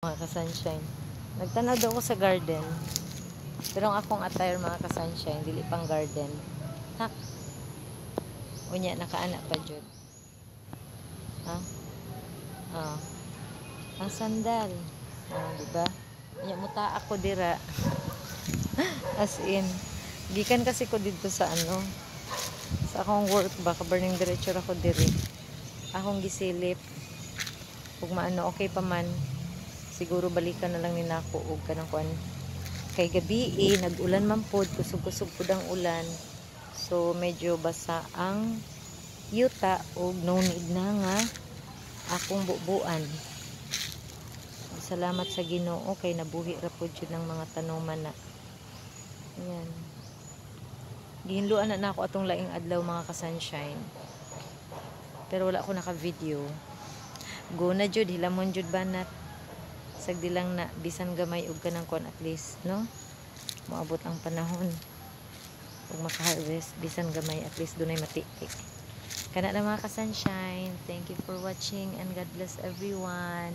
Mga ka-sunshine, nagtanaw daw ko sa garden, pero ang akong attire mga ka-sunshine dili pang garden hak unya nakaana pa jud ha ang sandal diba unya muta ako dira as in gikan kasi ko dito sa sa akong work ba kabarning diretso ako diri akong gisilip ug maano okay pa man. Siguro balikan na lang ni nako og kanang kuan kay gabi nag-ulan man pod kusog-kusog pod ang ulan so medyo basa ang yuta og no need na nga akong bubuan. Salamat sa Ginoo kay nabuhi ra pod jud ng mga tanuman na ayan gihinluan na ako atong laing adlaw mga ka-sunshine pero wala ko naka video go na jud hilamon jud banat sagdi lang na bisan gamay og kanang kon at least no moabot ang panahon ug maka-harvest bisan gamay at least dunay matitik kana na mga ka-sunshine. Thank you for watching and God bless everyone.